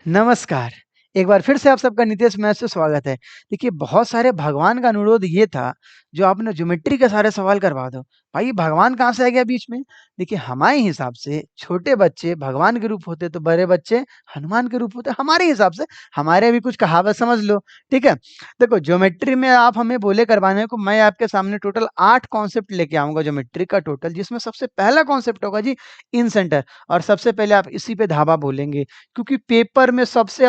नमस्कार। एक बार फिर से आप सबका नितेश मैथ से स्वागत है। देखिए बहुत सारे भगवान का अनुरोध ये था, जो आपने ज्योमेट्री के सारे सवाल करवा दो। भाई भगवान कहाँ से आ गया बीच में? देखिए हमारे हिसाब से छोटे बच्चे भगवान के रूप होते तो बड़े बच्चे हनुमान के रूप होते। हमारे हिसाब से हमारे भी कुछ कहावत समझ लो, ठीक है? देखो ज्योमेट्री में आप हमें बोले करवाने को, मैं आपके सामने टोटल 8 कॉन्सेप्ट लेके आऊँगा ज्योमेट्री का टोटल, जिसमें सबसे पहला कॉन्सेप्ट होगा जी इन सेंटर। और सबसे पहले आप इसी पे धावा बोलेंगे। क्योंकि पेपर में सबसे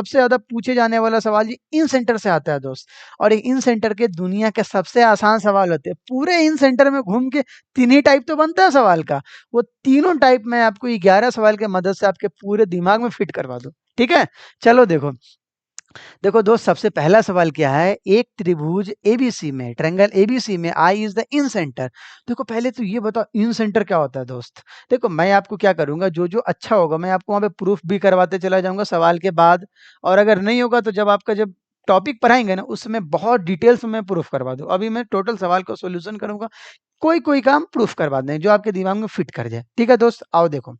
ज़्यादा पूछे जाने वाला सवाल ये इन सेंटर से आता है दोस्त। और ये इन सेंटर के दुनिया के सबसे आसान सवाल होते हैं। पूरे इन सेंटर में घूम के 3 ही टाइप तो बनता है सवाल का। वो तीनों टाइप मैं आपको 11 सवाल के मदद से आपके पूरे दिमाग में फिट करवा दूँ। ठीक है? चलो देखो। देखो दोस्त सबसे पहला सवाल क्या है? एक त्रिभुज एबीसी में, ट्रायंगल एबीसी में I is the in centre. देखो पहले तो ये बताओ इन सेंटर क्या होता है दोस्त? देखो मैं आपको क्या करूँगा, जो-जो अच्छा होगा मैं आपको वहाँ पे प्रूफ भी करवाते चला जाऊँगा सवाल के बाद। और अगर नहीं होगा तो जब टॉपिक पढ़ाएँगे ना उसमें बहुत डिटेल्स में प्रूफ करवा दूँ। अभी मैं टोटल सवाल का सॉल्यूशन करूँगा। कोई-कोई काम प्रूफ करवा दें जो आपके दिमाग में फिट कर जाए। ठीक है दोस्त? आओ देखो।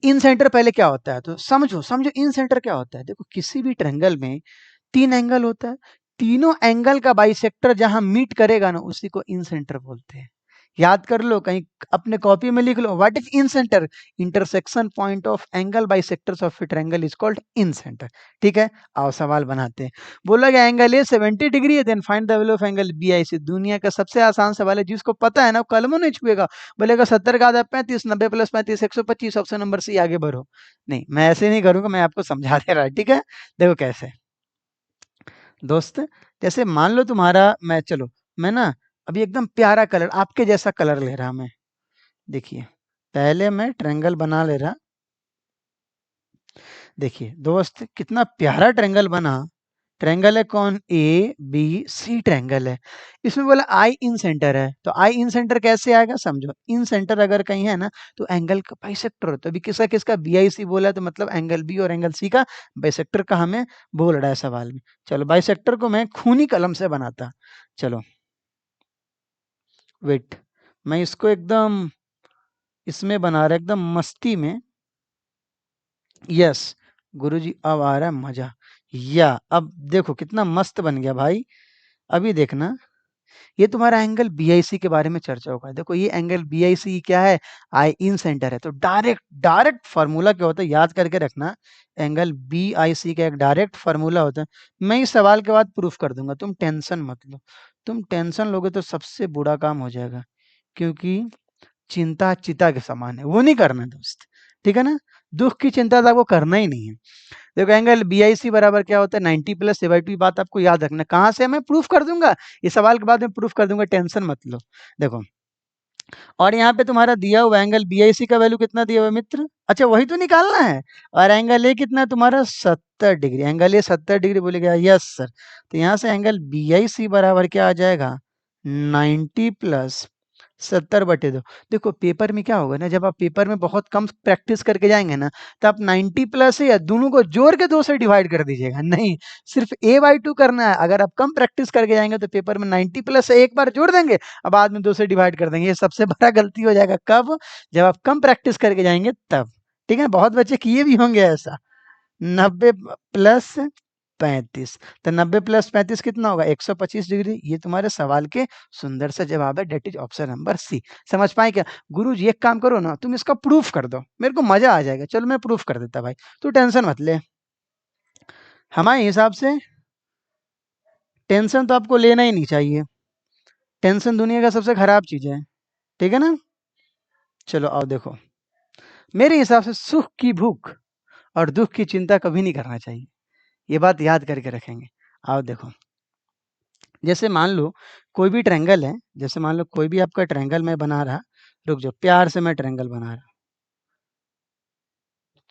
इन सेंटर पहले क्या होता है तो समझो इन सेंटर क्या होता है। देखो किसी भी ट्रायंगल में 3 एंगल होता है। तीनों एंगल का बाइसेक्टर जहाँ मीट करेगा ना उसी को इन सेंटर बोलते हैं। याद कर लो, कहीं अपने कॉपी में लिख लो, what is incenter? Intersection point of angle bisectors of a triangle is called incenter. ठीक है? आओ सवाल बनाते हैं। बोला गया एंगल ए 70 डिग्री है, then find the value of angle BIC. दुनिया का सबसे आसान सवाल है, जिसको पता है ना वो कलमों नहीं छुएगा। बोलेगा 70 का आधा 35, 90 प्लस 35 125, ऑप्शन नंबर सी आगे बढ़ो। नहीं मैं ऐसे नहीं करूंगा, मैं आपको समझा दे रहा। ठीक है? देखो कैसे दोस्त। जैसे मान लो तुम्हारा मैं ना अभी एकदम प्यारा कलर आपके जैसा कलर ले रहा मैं। देखिए पहले मैं ट्रायंगल बना ले रहा। देखिए दोस्त कितना प्यारा ट्रायंगल बना। ट्रायंगल है कौन? ए बी सी ट्रायंगल है। इसमें बोला आई इन सेंटर है, तो आई इन सेंटर कैसे आएगा समझो। इन सेंटर अगर कहीं है ना तो एंगल का बाइसेक्टर होता है। अभी किसका किसका बी आई सी बोला है, तो मतलब एंगल बी और एंगल सी का बाइसेक्टर का हमें बोल रहा है सवाल में। चलो बाइसेक्टर को मैं खूनी कलम से बनाता। चलो वेट, मैं इसको एकदम इसमें बना रहा एकदम मस्ती में। यस गुरुजी अब आ रहा है मजा। या अब देखो कितना मस्त बन गया भाई। अभी देखना, ये तुम्हारा एंगल बीआईसी के बारे में चर्चा होगा। देखो ये एंगल बीआईसी क्या है? आई इन सेंटर है। तो डायरेक्ट डायरेक्ट फार्मूला क्या होता है याद करके रखना। एंगल बीआईसी का एक डायरेक्ट फार्मूला होता है। मैं इस सवाल के बाद प्रूफ कर दूंगा, तुम टेंशन मत लो। तुम टेंशन लोगे तो सबसे बुरा काम हो जाएगा। क्योंकि चिंता चिता के समान है, वो नहीं करना है दोस्त। ठीक है ना? दुख की चिंता तो आपको करना ही नहीं है। देखो एंगल बीआईसी बराबर क्या होता है? 90 प्लस ए बाई टू। बात आपको याद रखना। कहाँ से? मैं प्रूफ कर दूंगा, इस सवाल के बाद में प्रूफ कर दूंगा, टेंशन मत लो। देखो और यहाँ पे तुम्हारा दिया हुआ एंगल बीआईसी का वैल्यू कितना दिया हुआ है मित्र? अच्छा वही तो निकालना है। और एंगल ए कितना है तुम्हारा? 70 डिग्री। एंगल ए 70 डिग्री बोलेगा यस सर। तो यहाँ से एंगल बीआईसी बराबर क्या आ जाएगा? 90 प्लस 70/2। देखो पेपर में क्या होगा ना, जब आप पेपर में बहुत कम प्रैक्टिस करके जाएंगे ना, तो आप 90 प्लस है या दोनों को जोड़ के 2 से डिवाइड कर दीजिएगा। नहीं, सिर्फ a/2 करना है। अगर आप कम प्रैक्टिस करके जाएंगे तो पेपर में 90 प्लस से एक बार जोड़ देंगे, अब बाद में 2 से डिवाइड कर देंगे। ये सबसे बड़ा गलती हो जाएगा। कब? जब आप कम प्रैक्टिस करके जाएंगे तब। ठीक है? बहुत बच्चे किए भी होंगे ऐसा। 90 प्लस 35, तो 90 प्लस 35 कितना होगा? 125 डिग्री। ये तुम्हारे सवाल के सुंदर से जवाब है, that is option number C. समझ पाए क्या? गुरु जी एक काम करो ना, तुम इसका प्रूफ कर दो, मेरे को मजा आ जाएगा। चलो मैं प्रूफ कर देता भाई, तू टेंशन मत ले। हमारे हिसाब से टेंशन तो आपको लेना ही नहीं चाहिए। टेंशन दुनिया का सबसे खराब चीज है। ठीक है ना? चलो आओ देखो। मेरे हिसाब से सुख की भूख और दुख की चिंता कभी नहीं करना चाहिए। ये बात याद करके रखेंगे। आओ देखो। जैसे मान लो कोई भी ट्रायंगल है, जैसे मान लो कोई भी आपका ट्रायंगल मैं बना रहा। रुक जाओ, प्यार से मैं ट्रायंगल बना रहा।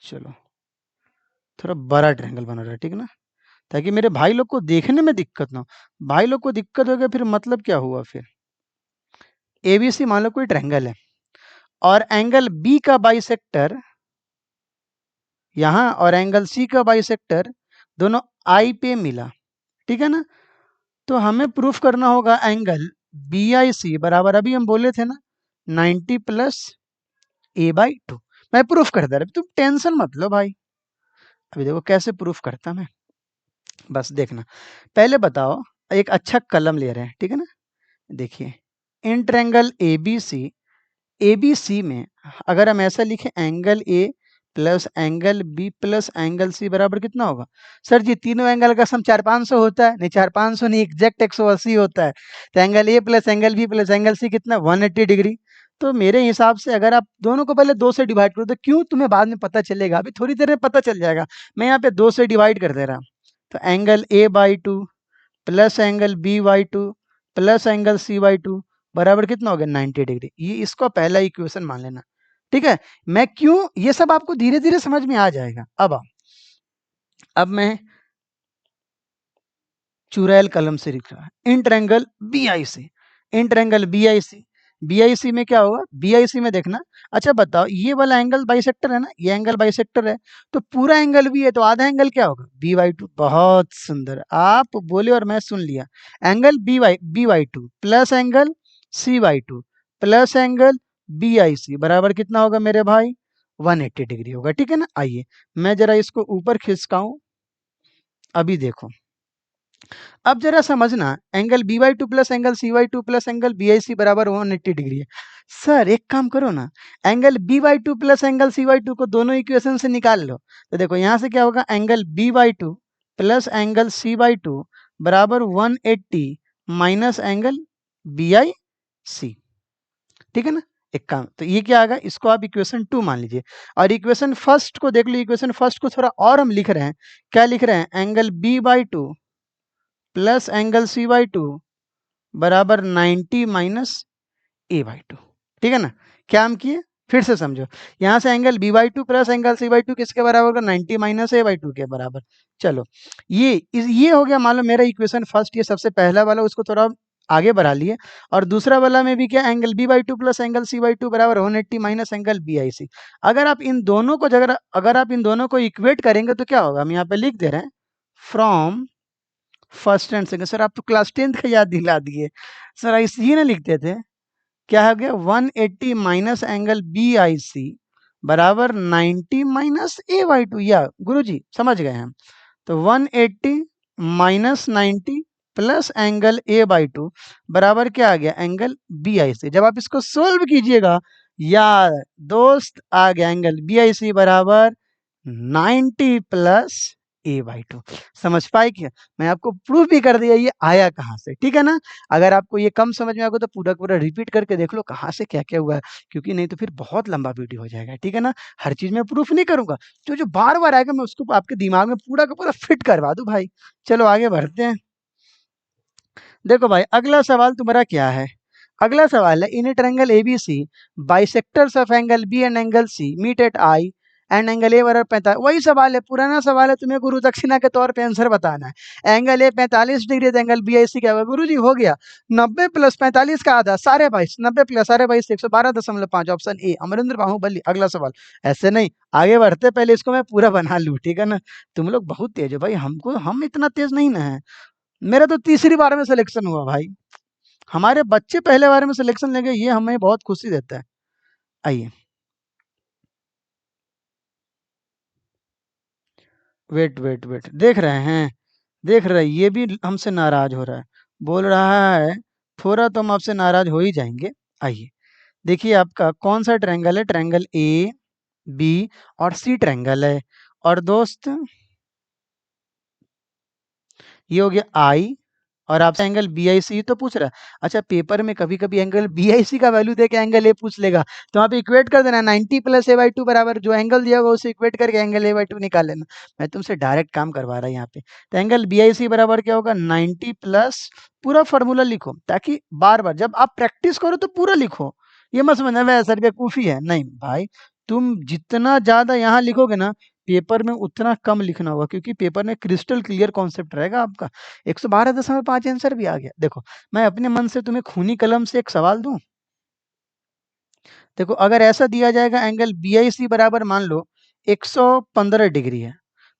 चलो थोड़ा बड़ा ट्रायंगल बना रहा, ठीक ना? ताकि मेरे भाई लोग को देखने में दिक्कत ना हो। भाई लोग को दिक्कत हो गया फिर मतलब क्या हुआ फिर? एबीसी मान लो कोई ट्रायंगल है और एंगल बी का बाइसेक्टर यहाँ और एंगल सी का बाइसेक्टर दोनों आई पे मिला। ठीक है ना? तो हमें प्रूफ करना होगा एंगल बी आई सी बराबर, अभी हम बोले थे ना, 90 प्लस a/2। मैं प्रूफ कर दे रहा, तुम टेंशन मत लो भाई। अभी देखो कैसे प्रूफ करता मैं, बस देखना। पहले बताओ, एक अच्छा कलम ले रहे हैं, ठीक है ना। देखिए, इन ट्रायंगल एबीसी, एबीसी में अगर हम ऐसा लिखें angle A plus angle B plus angle C बराबर कितना होगा? सर जी तीनों एंगल का सम 4-500 होता है। नहीं, 4-500 नहीं, एग्जैक्ट 180 होता है। तो angle A plus angle B plus angle C कितना? 180 डिग्री। तो मेरे हिसाब से अगर आप दोनों को पहले 2 से डिवाइड करो, तो क्यों तुम्हें बाद में पता चलेगा, अभी थोड़ी देर में पता चल जाएगा। मैं यहाँ पे 2 से डिवाइड कर दे रहा हूँ। तो angle A by 2 plus angle B by 2 plus angle C by 2 बराबर कितना हो गया? 90 डिग्री। ये इसको पहला इक्वेशन मान लेना, ठीक है। मैं क्यों, ये सब आपको धीरे धीरे समझ में आ जाएगा। अब आओ, अब मैं चुड़ैल कलम से लिख रहा है in triangle B I C, in triangle B I C. B I C में क्या होगा? बी आई सी में देखना, अच्छा बताओ, ये वाला एंगल बाइसेक्टर है ना, ये एंगल बाइसेक्टर है, तो पूरा एंगल भी है, तो आधा एंगल क्या होगा? B by 2। बहुत सुंदर, आप बोले और मैं सुन लिया। Angle B by 2 plus angle C by 2 plus angle B I C बराबर कितना होगा मेरे भाई? 180 डिग्री होगा, ठीक है ना। आइए मैं जरा इसको ऊपर खिसकाऊं, अभी देखो। अब जरा समझना, angle B by 2 plus angle C by 2 plus angle B I C बराबर 180 डिग्री है। सर एक काम करो ना, angle B by 2 plus angle C by 2 को दोनों इक्वेशन से निकाल लो। तो देखो यहाँ से क्या होगा, angle B by 2 plus angle C by 2 बराबर 180 minus angle B I C, ठीक है ना। एक काम, तो ये क्या आएगा, इसको आप इक्वेशन 2 मान लीजिए। और इक्वेशन फर्स्ट को देख लो, इक्वेशन फर्स्ट को थोड़ा और हम लिख रहे हैं, क्या लिख रहे हैं? Angle B by 2 plus angle C by 2 बराबर 90 माइनस ए बाई 2, ठीक है ना। क्या हम किए, फिर से समझो। यहाँ से angle B by 2 plus angle C by 2 किसके बराबर होगा? 90 माइनस ए बाई 2 के बराबर। चलो, ये हो गया मान लो मेरा इक्वेशन फर्स्ट, ये सबसे पहला वाला, उसको थोड़ा आगे बढ़ा लिए। और दूसरा वाला में भी क्या, angle B by 2 plus angle C by 2 बराबर 180 minus angle B I C. अगर आप इन दोनों को इक्वेट करेंगे तो क्या होगा, हम यहाँ पे लिख दे रहे हैं, from first and second. Sir आप तो क्लास 10th का याद दिला दिए। सर इसी ना लिखते थे, क्या हो गया? 180 minus angle B I C बराबर 90 माइनस ए बाई 2, या गुरुजी समझ गए हम। तो 180 minus 90 plus angle A by 2 बराबर क्या आ गया? एंगल बी आई सी। जब आप इसको सोल्व कीजिएगा, यार दोस्त, आ गया एंगल बी आई सी बराबर 90 प्लस ए बाई 2। समझ पाए क्या? मैं आपको प्रूफ भी कर दिया ये आया कहाँ से, ठीक है ना। अगर आपको ये कम समझ में आएगा तो पूरा पूरा रिपीट करके देख लो कहाँ से क्या क्या हुआ है, क्योंकि नहीं तो फिर बहुत लंबा वीडियो हो जाएगा, ठीक है ना। हर चीज में प्रूफ नहीं करूंगा, जो जो बार बार आएगा मैं उसको आपके दिमाग में पूरा का पूरा फिट करवा दूं भाई। चलो आगे बढ़ते हैं। देखो भाई, अगला सवाल तुम्हारा क्या है? अगला सवाल है, in a triangle ABC bisectors of angle B and angle C meet at I and angle A बराबर 45। वही सवाल है, पुराना सवाल है, तुम्हें गुरु दक्षिणा के तौर पे आंसर बताना है। एंगल ए 45 डिग्री है, एंगल बी आई सी क्या होगा? गुरु जी हो गया, 90 प्लस 45 का आधा, सारे 22, 90 प्लस सारे 22 112.5, ऑप्शन ए अमरिंद्र बाहुबली। अगला सवाल, ऐसे नहीं, आगे बढ़ते पहले इसको मैं पूरा बना लूँ, ठीक है ना। तुम लोग बहुत तेज हो भाई, हम इतना तेज नहीं ना है। मेरा तो तीसरी बार में सिलेक्शन हुआ भाई, हमारे बच्चे पहले बार में सिलेक्शन ले गए, ये हमें बहुत खुशी देता है। आइए, वेट वेट वेट, देख रहे हैं, देख रहे हैं, ये भी हमसे नाराज हो रहा है, बोल रहा है थोड़ा तो हम आपसे नाराज हो ही जाएंगे। आइए देखिए, आपका कौन सा ट्रायंगल है? ट्रायंगल ए बी और सी ट्रायंगल है। और दोस्त, ये हो गया आई, और आपसे एंगल बी आई सी तो पूछ रहा है। अच्छा, पेपर में कभी कभी एंगल बी आई सी का वैल्यू दे के एंगल ए पूछ लेगा, तो वहाँ पे इक्वेट कर देना, 90 प्लस ए बाई 2 बराबर जो एंगल दिया होगा उसे इक्वेट करके एंगल ए बाई 2 निकाल लेना। मैं तुमसे डायरेक्ट काम करवा रहा है यहाँ पे। तो एंगल बी आई सी बराबर क्या होगा? 90 प्लस, पूरा फॉर्मूला लिखो, ताकि बार बार जब आप प्रैक्टिस करो तो पूरा लिखो। ये मत समझना वह सर बेवकूफ़ी है, नहीं भाई। तुम जितना ज़्यादा यहाँ लिखोगे ना, पेपर में उतना कम लिखना होगा, क्योंकि पेपर में क्रिस्टल क्लियर कॉन्सेप्ट रहेगा आपका। 112.5 आंसर भी आ गया। देखो, मैं अपने मन से तुम्हें खूनी कलम से एक सवाल दूं। देखो, अगर ऐसा दिया जाएगा, एंगल बी आई सी बराबर मान लो 115 डिग्री है,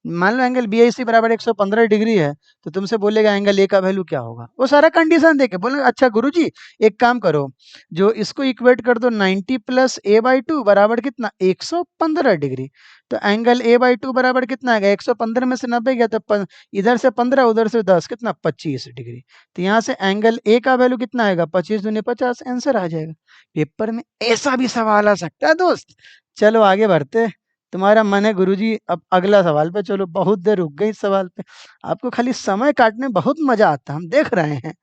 मान लो एंगल बी आई सी बराबर 115 डिग्री है, तो तुमसे बोलेगा एंगल ए का वैल्यू क्या होगा, वो सारा कंडीशन देके बोले अच्छा गुरुजी एक काम करो, जो इसको इक्वेट कर दो 90 प्लस ए बाई टू बराबर कितना 115 डिग्री। तो एंगल ए बाई टू बराबर कितना आएगा, 115 में से 90 गया तो इधर से 15 उधर से 10 कितना 25 डिग्री। तो यहाँ से एंगल ए का वैल्यू कितना आएगा 25 दूनी 50, आंसर आ जाएगा। पेपर में ऐसा भी सवाल आ सकता है दोस्त। चलो आगे बढ़ते, तुम्हारा मन है गुरुजी अब अगला सवाल पे चलो, बहुत देर रुक गई इस सवाल पे, आपको खाली समय काटने में बहुत मजा आता है, हम देख रहे हैं।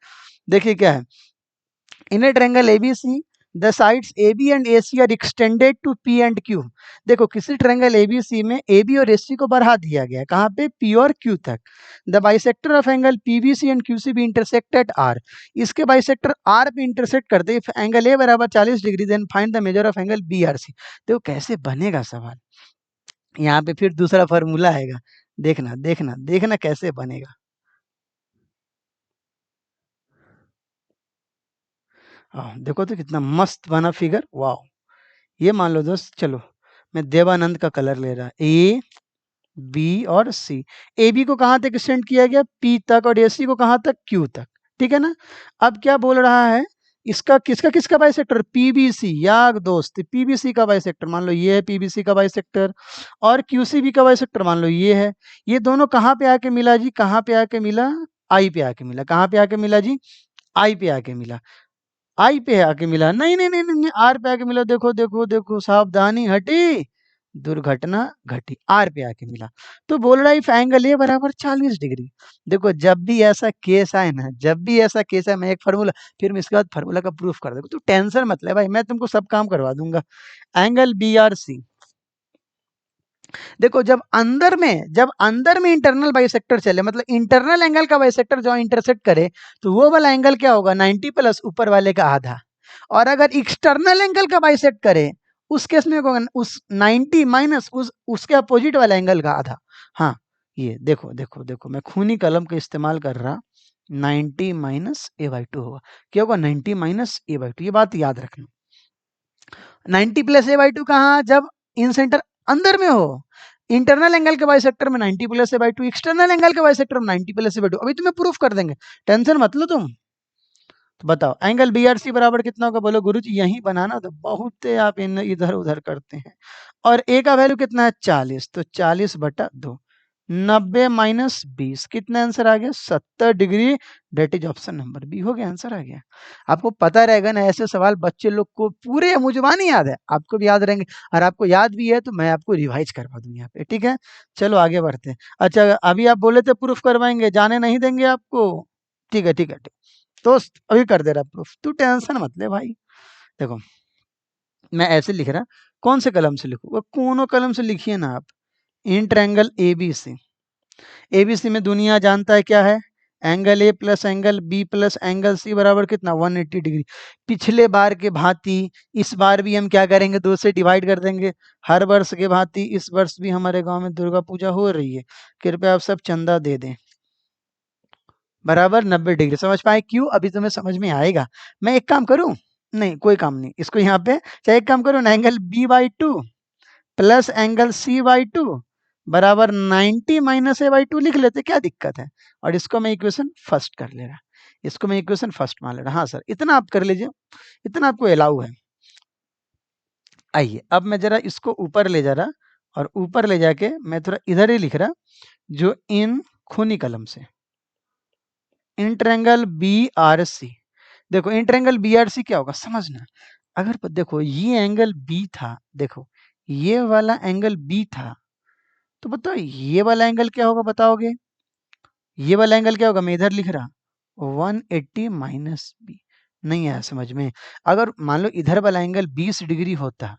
देखिए क्या है, in a triangle ABC the sides AB and AC are extended to P and Q। देखो किसी ट्रायंगल ABC में AB और AC को बढ़ा दिया गया है, कहाँ पे P और Q तक। The bisector of angle PBC and QCB intersect at R। इसके बाइसेक्टर R पे इंटरसेक्ट करते एंगल A बराबर 40 degree, then find the measure of angle BRC। देखो कैसे बनेगा सवाल, यहाँ पे फिर दूसरा फॉर्मूला आएगा, देखना देखना देखना कैसे बनेगा। देखो तो कितना मस्त बना फिगर, वाह। ये मान लो दोस्त, चलो मैं देवानंद का कलर ले रहा, ए बी और सी। ए बी को कहाँ तक एक्सटेंड किया गया पी तक, और ए सी को कहाँ तक क्यू तक, ठीक है ना। अब क्या बोल रहा है, इसका किसका किसका बाइसेक्टर पीबीसी, याद दोस्त पीबीसी का बाइसेक्टर मान लो ये है पीबीसी का बाइसेक्टर, और क्यूसीबी का बाइसेक्टर मान लो ये है। ये दोनों कहाँ पे आके मिला जी, कहाँ पे आके मिला, आई पे आके मिला। कहाँ पे आके मिला जी, आई पे आके मिला। आई पे आके मिला, नहीं नहीं नहीं नहीं, आर पे आके मिला। देखो देखो देखो, सावधानी हटी दुर्घटना घटी, आर पे आके मिला। तो बोल रहा है इफ एंगल ए बराबर 40 डिग्री। देखो जब भी ऐसा केस आए ना, जब भी ऐसा केस है, मैं एक फार्मूला फिर मैं इसके बाद फार्मूला का प्रूफ कर दूंगा, तो टेंशन मत ले भाई, मैं तुमको सब काम करवा दूंगा। एंगल बी आर सी, देखो जब अंदर में इंटरनल बाइसेक्टर चले, मतलब इंटरनल एंगल का बाइसेक्टर जो इंटरसेक्ट करे, तो वो वाला एंगल क्या होगा 90 प्लस ऊपर वाले का आधा। और अगर एक्सटर्नल एंगल का बाइसेक्ट करे, उस केस में होगा उस 90 माइनस उसके अपोजिट वाला एंगल का आधा। हाँ, ये देखो देखो देखो, मैं खूनी कलम का इस्तेमाल कर रहा, 90 माइनस ए बाई टू होगा। क्या होगा 90 माइनस ए बाई टू, ये बात याद रखना। 90 प्लस ए बाई टू कहाँ, जब इन सेंटर अंदर में हो। इंटरनल एंगल के बाइसेक्टर में 90 plus A by to, external angle के बाइसेक्टर में 90 प्लस ए बाई टू। अभी तुम्हें प्रूफ कर देंगे, टेंशन मत लो तुम। तो बताओ एंगल बी आर सी बराबर कितना होगा, बोलो गुरुजी यही बनाना, तो बहुत आप इन इधर उधर करते हैं। और ए का वैल्यू कितना है 40, तो 40/2, 90 माइनस 20, कितना आंसर आ गया 70 degree. That is option number B, हो गया आंसर आ गया। आपको पता रहेगा ना, ऐसे सवाल बच्चे लोग को पूरे मुझबानी याद है, आपको भी याद रहेंगे। और आपको याद भी है तो मैं आपको रिवाइज करवा दूं यहाँ पे, ठीक है। चलो आगे बढ़ते हैं। अच्छा अभी आप बोले थे प्रूफ करवाएंगे, जाने नहीं देंगे आपको, ठीक है ठीक है ठीक। दोस्त अभी कर दे रहा प्रूफ, तू टेंशन मत ले भाई। देखो मैं ऐसे लिख रहा, कौन से कलम से लिखूं, वो कोनो कलम से लिखिए ना आप। इन ट्रायंगल एबीसी, एबीसी में दुनिया जानता है क्या है, angle A plus angle B plus angle C बराबर कितना 180 डिग्री। पिछले बार के भांति इस बार भी हम क्या करेंगे, दो से डिवाइड कर देंगे। हर वर्ष के भांति इस वर्ष भी हमारे गांव में दुर्गा पूजा हो रही है, कृपया आप सब चंदा दे दें। बराबर 90 डिग्री, समझ पाए क्यों, अभी तुम्हें समझ में आएगा। मैं एक काम करूं, नहीं कोई काम नहीं, इसको यहाँ पे चाहे एक काम करो ना, angle B by two plus angle C by two बराबर 90 माइनस ए बाई टू लिख लेते, क्या दिक्कत है। और इसको मैं इक्वेशन फर्स्ट कर ले रहा, इसको मैं इक्वेशन फर्स्ट मान ले रहा। हाँ सर इतना आप कर लीजिए, इतना आपको अलाउ है। आइए अब मैं जरा इसको ऊपर ले जा रहा, और ऊपर ले जाके मैं थोड़ा इधर ही लिख रहा, जो इन खूनी कलम से in triangle B R C. देखो in triangle B R C क्या होगा समझना, अगर देखो ये एंगल बी था, देखो ये वाला एंगल बी था, तो बताओ ये वाला एंगल क्या होगा बताओगे, ये वाला एंगल क्या होगा, मैं इधर लिख रहा 180 माइनस बी। नहीं आया समझ में। अगर मान लो इधर वाला एंगल 20 डिग्री होता,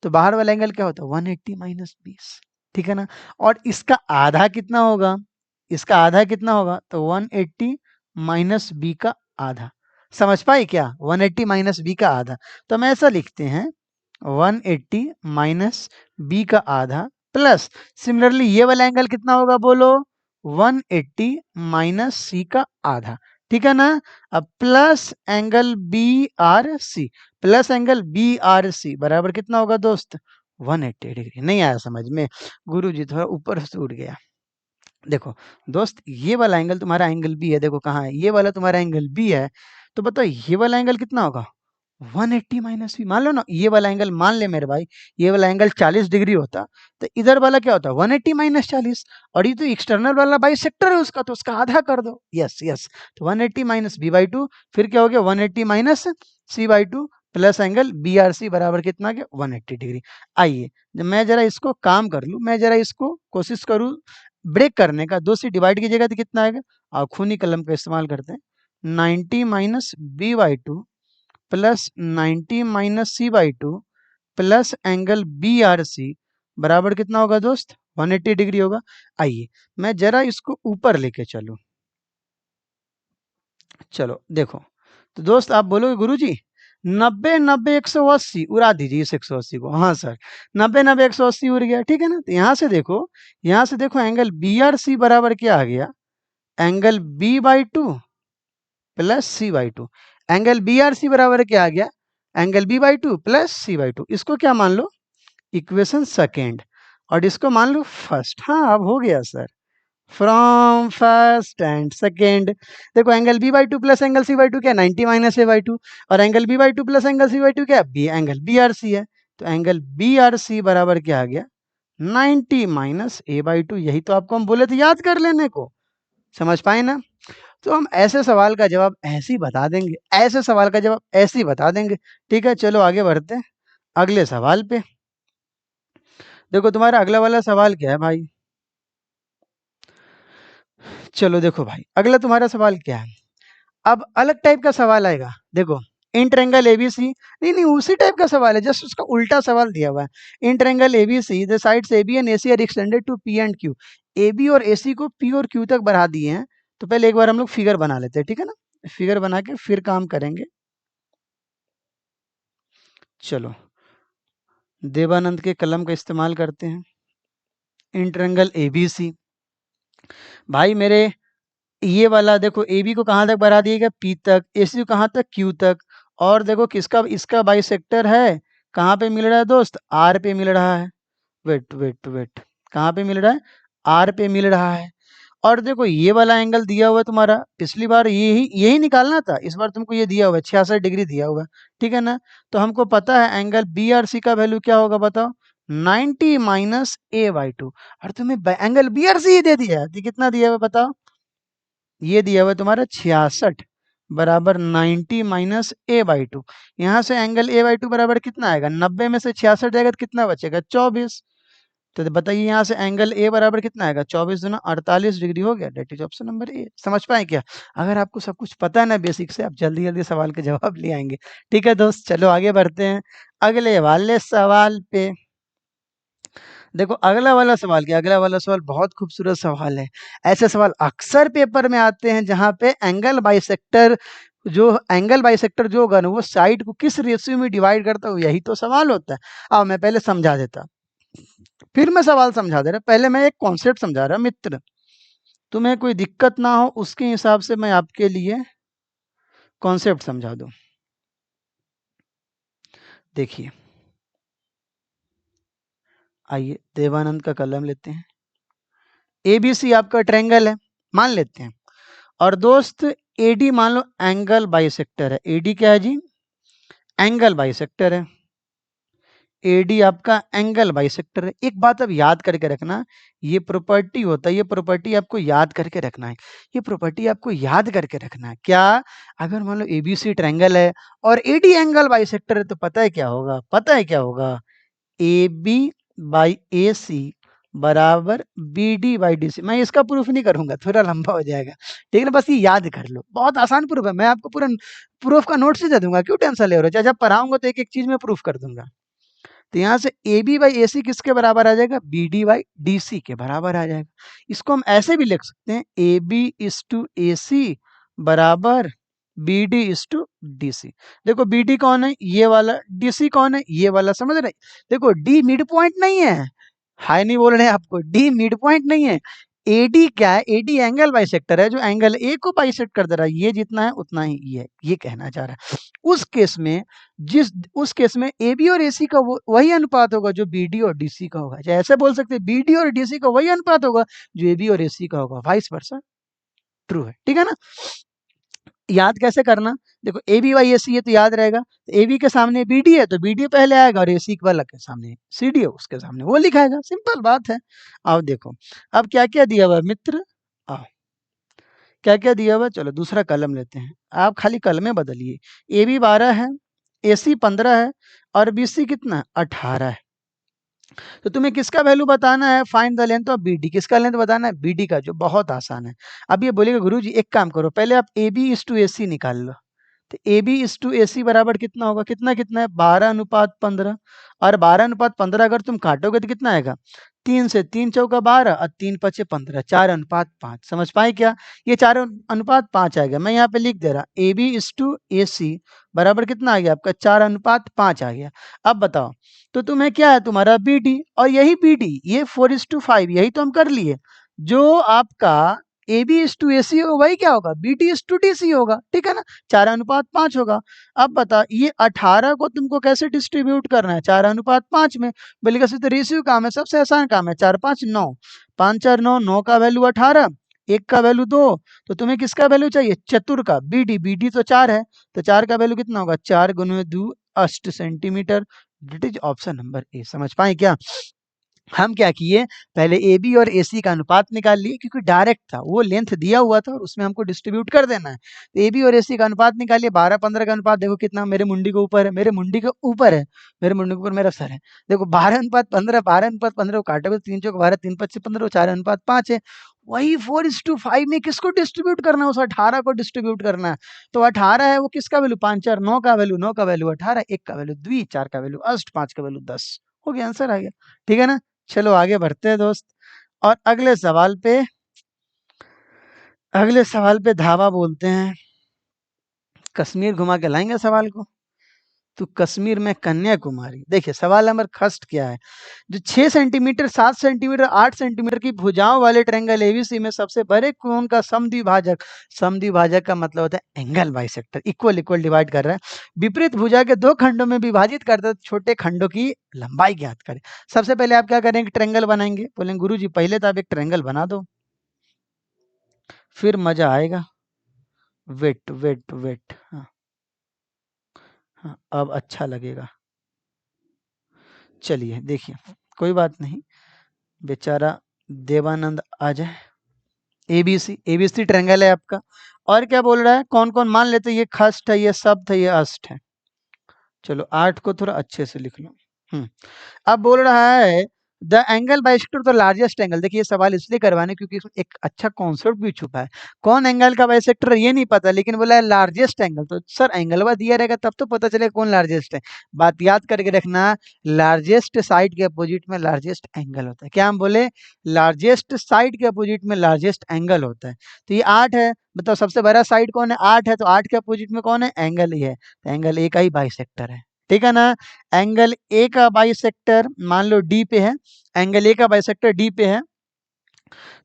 तो बाहर वाला एंगल क्या होता 180 माइनस 20, ठीक है ना। और इसका आधा कितना होगा, इसका आधा कितना होगा, तो 180 माइनस बी का आधा। समझ पाए क्या, 180 माइनस बी का आधा। तो हम ऐसा लिखते हैं 180 माइनस बी का आधा प्लस, सिमिलरली ये वाला एंगल कितना होगा बोलो, 180 माइनस सी का आधा, ठीक है ना। अब plus angle B R C, plus angle B R C बराबर कितना होगा दोस्त 180 डिग्री। नहीं आया समझ में, गुरुजी थोड़ा ऊपर से उठ गया। देखो दोस्त, ये वाला एंगल तुम्हारा एंगल बी है, देखो कहाँ है, ये वाला तुम्हारा एंगल बी है, तो बताओ ये वाला एंगल कितना होगा, 180 माइनस बी। मान लो ना, ये वाला एंगल मान ले मेरे भाई, ये वाला एंगल 40 डिग्री होता, तो इधर वाला क्या होता, 180 माइनस 40, और ये तो एक्सटर्नल वाला बाई सेक्टर है उसका, तो उसका आधा कर दो। यस यस, तो 180 माइनस बी बाई टू, फिर क्या हो गया 180 minus C by two, plus angle B R C बराबर कितना गया 180 डिग्री। आइए जब मैं जरा इसको काम कर लूँ, मैं जरा इसको कोशिश करूँ ब्रेक करने का, दो से डिवाइड कीजिएगा तो कितना आएगा, और खूनी कलम का इस्तेमाल करते हैं, 90 minus B by two plus 90 minus C by two plus angle B R C बराबर कितना होगा दोस्त, 180 डिग्री होगा। आइए मैं जरा इसको ऊपर लेके चलूं, चलो देखो, तो दोस्त आप बोलोगे गुरुजी 90 90 180 उड़ा दीजिए इस 180 को, हाँ सर 90 90 180 उड़ गया, ठीक है ना। तो यहाँ से देखो, यहाँ से देखो एंगल बी आर सी बराबर क्या आ गया, angle B by two plus C by two, angle B R C बराबर क्या आ गया, angle B by two plus C by two, इसको क्या मान लो इक्वेशन सेकेंड, और इसको मान लो फर्स्ट। हाँ अब हो गया sir, from first and second. देखो angle B by two plus angle C by two क्या, 90 माइनस ए बाई टू, और angle B by two plus angle C by two क्या, B angle B R C है, तो angle B R C बराबर क्या आ गया, 90 minus A by to. यही तो आपको हम बोले थे याद कर लेने को, समझ पाए ना। तो हम ऐसे सवाल का जवाब ऐसे ही बता देंगे, ऐसे सवाल का जवाब ऐसे ही बता देंगे। ठीक है चलो आगे बढ़ते हैं अगले सवाल पे। देखो तुम्हारा अगला वाला सवाल क्या है भाई, चलो देखो भाई अगला तुम्हारा सवाल क्या है, अब अलग टाइप का सवाल आएगा। देखो इन ट्रायंगल एबीसी, नहीं नहीं उसी टाइप का सवाल है, जस्ट उसका उल्टा सवाल दिया हुआ है। In triangle ABC the sides AB and AC are extended to P and Q, AB और एसी को पी और क्यू तक बढ़ा दिए हैं। तो पहले एक बार हम लोग फिगर बना लेते हैं, ठीक है ना, फिगर बना के फिर काम करेंगे। चलो देवानंद के कलम का इस्तेमाल करते हैं। इन ट्रायंगल एबीसी, भाई मेरे ये वाला देखो ए बी को कहाँ तक बढ़ा दिएगा, पी तक, ए सी को कहाँ तक, क्यू तक, और देखो किसका इसका बाइसेक्टर है, कहाँ पे मिल रहा है दोस्त, आर पे मिल रहा है। वेट वेट वेट, कहाँ पे मिल रहा है, आर पे मिल रहा है। और देखो ये वाला एंगल दिया हुआ है तुम्हारा, पिछली बार यही यही निकालना था, इस बार तुमको ये दिया हुआ है 66 डिग्री दिया हुआ है, ठीक है ना। तो हमको पता है एंगल बी आर सी का वैल्यू क्या होगा बताओ, 90 माइनस ए बाई टू, और तुम्हें एंगल बी आर सी ही दे दिया है, तो कितना दिया हुआ है बताओ, ये दिया हुआ है तुम्हारा 66 बराबर 90 माइनस ए बाई टू। यहाँ से एंगल ए बाई टू बराबर कितना आएगा, 90 में से 66 जाएगा तो कितना बचेगा 24। तो बताइए यहाँ से एंगल ए बराबर कितना आएगा, 24 दूना 48 डिग्री हो गया, that is option number A. समझ पाए क्या, अगर आपको सब कुछ पता है ना बेसिक से, आप जल्दी जल्दी सवाल के जवाब ले आएंगे। ठीक है दोस्त चलो आगे बढ़ते हैं अगले वाले सवाल पे। देखो अगला वाला सवाल क्या, अगला वाला सवाल बहुत खूबसूरत सवाल है। ऐसे सवाल अक्सर पेपर में आते हैं जहां पे एंगल बाइसेक्टर जो होगा ना वो साइड को किस रेशियो में डिवाइड करता है, यही तो सवाल होता है। अब मैं पहले समझा देता, फिर मैं सवाल समझा दे रहा, पहले मैं एक कॉन्सेप्ट समझा रहा मित्र, तुम्हें कोई दिक्कत ना हो उसके हिसाब से मैं आपके लिए कॉन्सेप्ट समझा दूं। देखिए आइए देवानंद का कलम लेते हैं, एबीसी आपका ट्रायंगल है मान लेते हैं, और दोस्त एडी मान लो एंगल बाइसेक्टर है, एडी क्या है जी, एंगल बाइसेक्टर है, एडी आपका एंगल बाइसेक्टर है। एक बात अब याद करके रखना, ये प्रॉपर्टी होता है, ये प्रॉपर्टी आपको याद करके रखना है, ये प्रॉपर्टी आपको याद करके रखना है क्या, अगर मान लो एबीसी ट्रायंगल है और एडी एंगल बाइसेक्टर है, तो पता है क्या होगा, पता है क्या होगा, ए बी बाई ए सी बराबर B D by D C. मैं इसका प्रूफ नहीं करूंगा, थोड़ा लंबा हो जाएगा, ठीक है ना, बस ये याद कर लो, बहुत आसान प्रूफ है, मैं आपको पूरा प्रूफ का नोट्स ही दे दूंगा, क्यों टेंशन ले रहे हो, चाहे जब पढ़ाऊंगा तो एक एक चीज में प्रूफ कर दूंगा। तो यहाँ से ए बी बाई ए सी किसके बराबर आ जाएगा, B D by D C के बराबर आ जाएगा। इसको हम ऐसे भी लिख सकते हैं, A B is to A C बराबर B D is to D C. देखो बी डी कौन है, ये वाला, डी सी कौन है, ये वाला, समझ रहे, देखो डी मिड पॉइंट नहीं है, हाई नहीं बोल रहे हैं आपको, डी मिड पॉइंट नहीं है, एडी क्या है? एडी एंगल बाइसेक्टर है जो एंगल ए को बाइसेक्ट कर दे रहा है। ये जितना है उतना ही ये है, ये कहना चाह रहा है। उस केस में एबी और एसी का वही अनुपात होगा जो बीडी और डीसी का होगा। चाहे ऐसे बोल सकते हैं, बीडी और डीसी का वही अनुपात होगा जो एबी और एसी का होगा, वाइस वर्सा ट्रू है। ठीक है ना? याद कैसे करना? देखो ए बी वाई ए सी है तो याद रहेगा, ए बी के सामने बी डी है तो बी डी पहले आएगा, और ए सी वाला के सामने सी डी है उसके सामने वो लिखाएगा। सिंपल बात है। अब देखो, अब क्या क्या दिया हुआ है मित्र? आओ, क्या क्या दिया हुआ है? चलो दूसरा कलम लेते हैं, आप खाली कलमें बदलिए। ए बी 12 है, ए सी 15 है, और बी सी कितना? 18 है। तो तुम्हें किसका वैल्यू बताना है? Find the length of BD. किसका लेंथ बताना है? बीडी का, जो बहुत आसान है। अब ये बोलेगा गुरुजी एक काम करो, पहले आप ए बी इस टू ए सी निकाल लो। तो ए बी इस टू ए सी बराबर कितना होगा? कितना कितना है? 12:15। और 12:15 अगर तुम काटोगे तो कितना आएगा? 3 से 3 चौका 12 और 3 पचे 15, 4:5। समझ पाए क्या? ये 4:5 आएगा। मैं यहाँ पे लिख दे रहा, ए बी इस टू ए सी बराबर कितना आ गया आपका? 4:5 आ गया। अब बताओ, तो तुम्हें क्या है? तुम्हारा बी डी, और यही बी डी, ये 4:5, यही तो हम कर लिए। जो आपका ए बी इस टू ए सी होगा वही क्या होगा? बी डी इस टू डी सी होगा। ठीक है ना? 4:5 होगा। अब बता, ये 18 को तुमको कैसे डिस्ट्रीब्यूट करना है? 4:5 में। बोलेगा तो रेशियो काम है, सबसे आसान काम है। 4 5 9, 5 4 9, 9 का वैल्यू 18, एक का वैल्यू 2। तो तुम्हें किसका वैल्यू चाहिए? चतुर का, बी डी तो 4 है, तो 4 का वैल्यू कितना होगा? 4 गुने 2 8 centimetre. That is option number A. समझ पाए क्या? हम क्या किए, पहले ए बी और ए सी का अनुपात निकाल लिए, क्योंकि डायरेक्ट था, वो लेंथ दिया हुआ था और उसमें हमको डिस्ट्रीब्यूट कर देना है। तो ए बी और ए सी का अनुपात निकालिए। 12:15 का अनुपात देखो कितना, मेरे मुंडी के ऊपर है, मेरे मुंडी के ऊपर है, मेरे मुंडी के ऊपर मेरा सर है। देखो 12:15, 12:15 को काटोगे तो 3 चौक 12, 3 पच्चीस 15, 4:5 है। वही 4:5 में किसको डिस्ट्रीब्यूट करना है? उस 18 को डिस्ट्रीब्यूट करना है। तो 18 है, वो किसका वैल्यू? 5 4 9 का वैल्यू, 9 का वैल्यू 18, एक का वैल्यू 2, 4 का वैल्यू 8, 5 का वैल्यू 10। हो गया, आंसर आ गया। ठीक है ना? चलो आगे बढ़ते हैं दोस्त, और अगले सवाल पे धावा बोलते हैं। कश्मीर घुमा के लाएंगे सवाल को। तो कश्मीर में कन्याकुमारी। देखिए सवाल नंबर फर्स्ट क्या है? जो 6 सेंटीमीटर, 7 सेंटीमीटर, 8 सेंटीमीटर की भुजाओं वाले ट्रायंगल एबीसी में सबसे बड़े कोण का समद्विभाजक, समद्विभाजक का मतलब होता है angle bisector, equal equal divide कर रहा है, विपरीत भुजा के 2 खंडों में विभाजित करता है, छोटे खंडों की लंबाई ज्ञात करें। सबसे पहले आप क्या करेंगे? ट्रायंगल बनाएंगे। बोलेंगे गुरुजी पहले तो आप एक ट्रायंगल बना दो, फिर मजा आएगा। वेट वेट वेट, हाँ हाँ, अब अच्छा लगेगा। चलिए देखिए, कोई बात नहीं, बेचारा देवानंद आ जाए। एबीसी, एबीसी ट्रायंगल है आपका। और क्या बोल रहा है? कौन कौन? मान लेते ये खष्ट है, ये सप्त है, ये अष्ट है। चलो 8 को थोड़ा अच्छे से लिख लो। अब बोल रहा है the angle bisector the largest angle. देखिए ये सवाल इसलिए करवाने क्योंकि इसमें एक अच्छा कॉन्सेप्ट भी छुपा है। कौन एंगल का बाइसेक्टर है ये नहीं पता, लेकिन बोला है लार्जेस्ट एंगल, तो सर एंगल दिया रहेगा तब तो पता चलेगा कौन लार्जेस्ट है। बात याद करके रखना, लार्जेस्ट साइड के अपोजिट में लार्जेस्ट एंगल होता है। क्या हम बोले? लार्जेस्ट साइड के अपोजिट में लार्जेस्ट एंगल होता है। तो ये 8 है, मतलब सबसे बड़ा साइड कौन है? 8 है, तो 8 के अपोजिट में कौन है? एंगल ही है, तो एंगल ए का ही बाइसेक्टर है। ठीक है ना? एंगल ए का बाइसेक्टर मान लो डी पे है, एंगल ए का बाइसेक्टर डी पे है,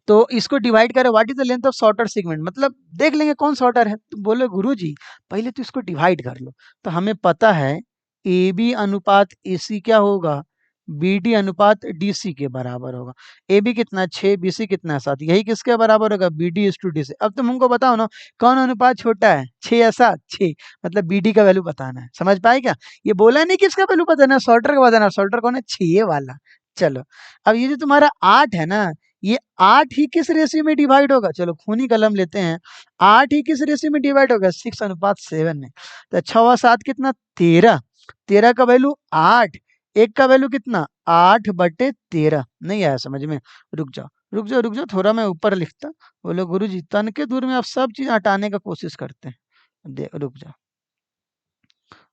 तो इसको डिवाइड करें। What is the length of shorter segment, मतलब देख लेंगे कौन शॉर्टर है। तो बोले गुरुजी पहले तो इसको डिवाइड कर लो। तो हमें पता है ए बी अनुपात ए सी क्या होगा? बी डी अनुपात डी सी के बराबर होगा। ए बी कितना? 6, बी सी कितना? 7, यही किसके बराबर होगा? B D is to D C. अब तुम हमको बताओ ना, कौन अनुपात छोटा है? 6 या 7? 6, मतलब बी डी का वैल्यू बताना है। समझ पाए क्या? ये बोला नहीं किसका वैल्यू बताना है, शॉर्टर का बताना है। शॉर्टर कौन है? 6 वाला। चलो अब ये जो तुम्हारा 8 है ना, ये 8 ही किस रेशियो में डिवाइड होगा? चलो खूनी कलम लेते हैं। 8 ही किस रेशियो में डिवाइड होगा? 6:7 में। तो 6 और 7 कितना? 13। 13 का वैल्यू 8, एक का वैल्यू कितना? 8/13। नहीं आया समझ में? रुक जाओ रुक जाओ रुक जाओ, थोड़ा मैं ऊपर लिखता। बोले गुरुजी तन के दूर में आप सब चीज हटाने का कोशिश करते हैं। रुक जाओ,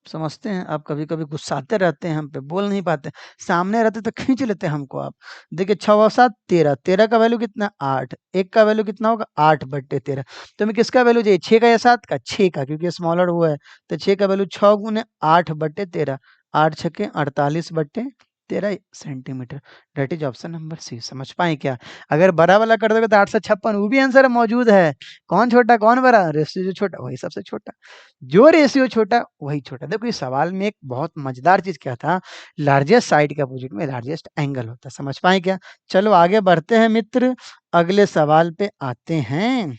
समझते हैं आप कभी कभी गुस्साते रहते हैं हम पे, बोल नहीं पाते, सामने रहते तो खींच लेते हैं हमको आप। देखिए 6 और 7 13, 13 का वैल्यू कितना? 8, एक का वैल्यू कितना होगा? 8/13। तो हमें किसका वैल्यू चाहिए? 6 का या 7 का? 6 का, क्योंकि स्मॉलर हुआ है। तो 6 का वैल्यू 6 गुने 8/13, 8 छके 48/13। 13 centimetre. That is option number C. समझ पाए क्या? अगर बड़ा वाला कर दोगे तो 856, वो भी आंसर मौजूद है। कौन छोटा कौन बड़ा? रेशियो जो छोटा वही सबसे छोटा, जो रेशियो छोटा वही छोटा। देखो इस सवाल में एक बहुत मजेदार चीज क्या था, लार्जेस्ट साइड के अपोजिट में लार्जेस्ट एंगल होता है। समझ पाए क्या? चलो आगे बढ़ते हैं मित्र, अगले सवाल पे आते हैं।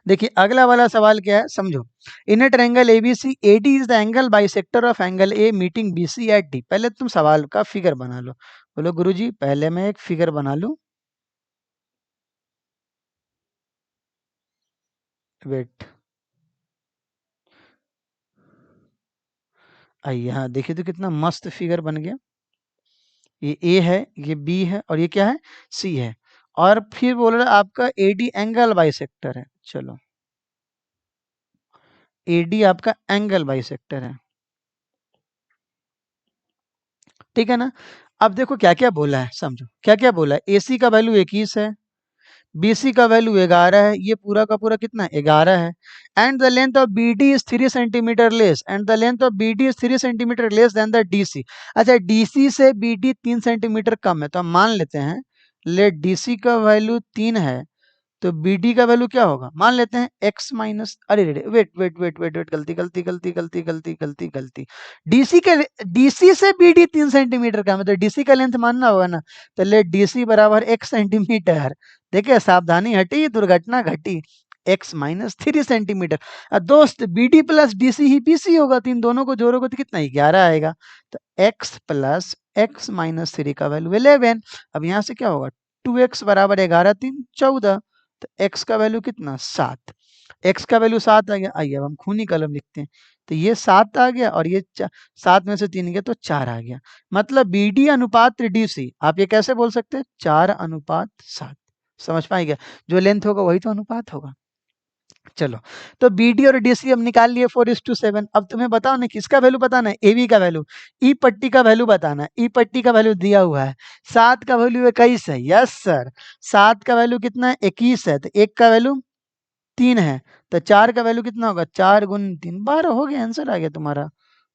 देखिए अगला वाला सवाल क्या है, समझो। In a triangle ABC, AD is the angle bisector of angle A meeting BC at D. पहले तुम सवाल का फिगर बना लो। बोलो गुरुजी पहले मैं एक फिगर बना लूं। वेट, आइए हाँ देखिए तो कितना मस्त फिगर बन गया। ये ए है, ये बी है, और ये क्या है, सी है। और फिर बोल रहा है आपका एडी एंगल बाइसेक्टर है। चलो एडी आपका एंगल बाइसेक्टर है, ठीक है ना। अब देखो क्या क्या बोला है, समझो क्या क्या बोला है। एसी का वैल्यू 21 है, बीसी का वैल्यू 11 है, ये पूरा का पूरा कितना 11 है। And the length of BD is 3 centimetre less, and the length of BD is 3 centimetre less than the DC. अच्छा डीसी से बीडी 3 सेंटीमीटर कम है, तो हम मान लेते हैं लेट डीसी का वैल्यू 3 है, तो बी डी का वैल्यू क्या होगा, मान लेते हैं एक्स माइनस, अरे wait wait wait wait wait wait, गलती गलती गलती गलती गलती गलती गलती। डीसी के, डीसी से बी डी 3 सेंटीमीटर का, मतलब डीसी का लेंथ मानना होगा ना। तो लेट डीसी बराबर 1 सेंटीमीटर। देखिए सावधानी हटी, दुर्घटना घटी। X minus 3 centimetre. दोस्त बी डी प्लस डीसी ही बीसी होगा, तो इन दोनों को जोड़ोगे तो कितना 11 आएगा। तो एक्स प्लस एक्स माइनस 3 का वैल्यू 11। अब यहाँ से क्या होगा, 2x बराबर 11 3 14। तो x का वैल्यू कितना 7। x का वैल्यू 7 आ गया। आइए अब हम खूनी कलम लिखते हैं। तो ये 7 आ गया, और ये 7 में से 3 गया तो 4 आ गया। मतलब बी डी अनुपात डी सी, आप ये कैसे बोल सकते हैं, 4:7। समझ पाएंगे, जो लेंथ होगा वही तो अनुपात होगा। चलो तो बी डी और डी सी हम निकाल लिए 4:7। अब तुम्हें बताओ ना किसका वैल्यू बताना है, ए बी का वैल्यू। ई पट्टी का वैल्यू बताना है, ई पट्टी का वैल्यू दिया हुआ है। 7 का वैल्यू 21 है, यस सर। 7 का वैल्यू कितना है, 21 है, तो 1 का वैल्यू 3 है। तो 4 का वैल्यू कितना होगा, 4 गुण 3 12 हो गया, आंसर आ गया तुम्हारा।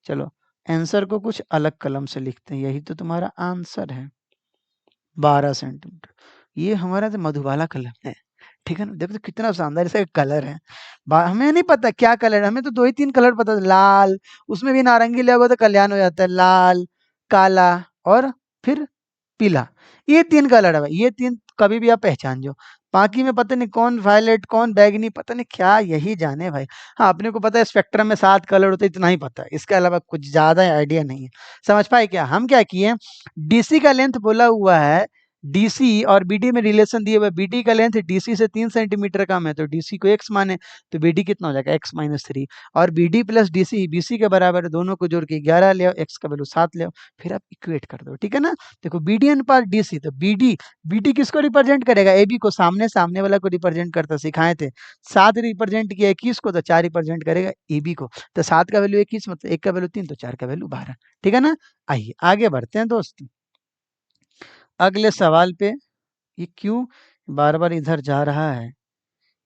चलो आंसर को कुछ अलग कलम से लिखते हैं, यही तो तुम्हारा आंसर है, 12 सेंटीमीटर। ये हमारा तो मधुबाला कलम है, ठीक है ना। देखो तो कितना शानदार इसका कलर है। हमें नहीं पता क्या कलर है, हमें तो 2 ही 3 कलर पता है। लाल, उसमें भी नारंगी लगो तो कल्याण हो जाता है, लाल, काला, और फिर पीला। ये 3 कलर है भाई, ये 3 कभी भी आप पहचान जाओ। बाकी में पता नहीं कौन वायलेट कौन बैगनी, पता नहीं क्या, यही जाने भाई। हाँ अपने को पता है स्पेक्ट्रम में 7 कलर होते हैं, इतना ही पता है, इसके अलावा कुछ ज्यादा आइडिया नहीं है। समझ पाए क्या? हम क्या किए, डीसी का लेंथ बोला हुआ है, डीसी और बीडी में रिलेशन दिए हुए, बीडी का लेंथ डीसी से 3 सेंटीमीटर कम है, तो डीसी को एक्स माने, तो बीडी कितना हो जाएगा x-3। और बीडी प्लस डीसी बीसी के बराबर है, दोनों को जोड़ के 11 ले आओ, एक्स का वैल्यू 7 ले आओ, फिर आप इक्वेट कर दो, ठीक है ना। देखो बीडी अनुपात डीसी, तो बीडी, बीडी किसको रिप्रेजेंट करेगा, एबी को, सामने सामने वाला को रिप्रेजेंट करता सिखाए थे। 7 रिप्रेजेंट किया 21 को, तो 4 रिप्रेजेंट करेगा एबी को। तो 7 का वैल्यू 21, मतलब 1 का वैल्यू 3, तो 4 का वैल्यू 12, ठीक है ना। आइए आगे बढ़ते हैं दोस्त अगले सवाल पे। ये क्यों बार बार इधर जा रहा है,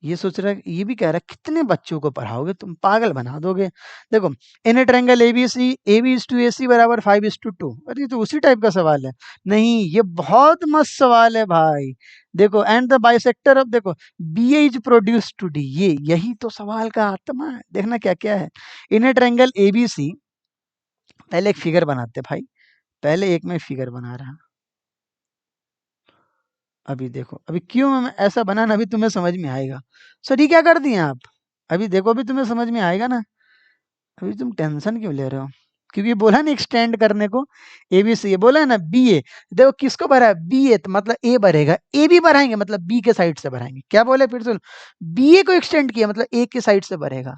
ये सोच रहा है, ये भी कह रहा है कितने बच्चों को पढ़ाओगे तुम, पागल बना दोगे। देखो in a triangle ABC, A B to A C बराबर 5:2। अरे ये तो उसी टाइप का सवाल है। नहीं ये बहुत मस्त सवाल है भाई। देखो एंड द बाइसेक्टर ऑफ, देखो B A is produce to D, ये यही तो सवाल का आत्मा है। देखना क्या क्या है। इन ए ट्रायंगल एबीसी, पहले एक फिगर बनाते भाई, पहले एक में फिगर बना रहा। अभी देखो, अभी क्यों मैं ऐसा बनाना, अभी तुम्हें समझ में आएगा। सर ये क्या कर दिए आप, अभी देखो अभी तुम्हें समझ में आएगा ना। अभी तुम टेंशन क्यों ले रहे हो, क्योंकि बोला ना एक्सटेंड करने को, ए बी सी, ये बोला है ना बी ए। देखो किसको भरा है, बी ए, तो मतलब ए भरेगा, ए भी भराएंगे मतलब बी के साइड से भराएंगे। क्या बोले फिर सुन, बी ए को एक्सटेंड किया मतलब ए के साइड से भरेगा,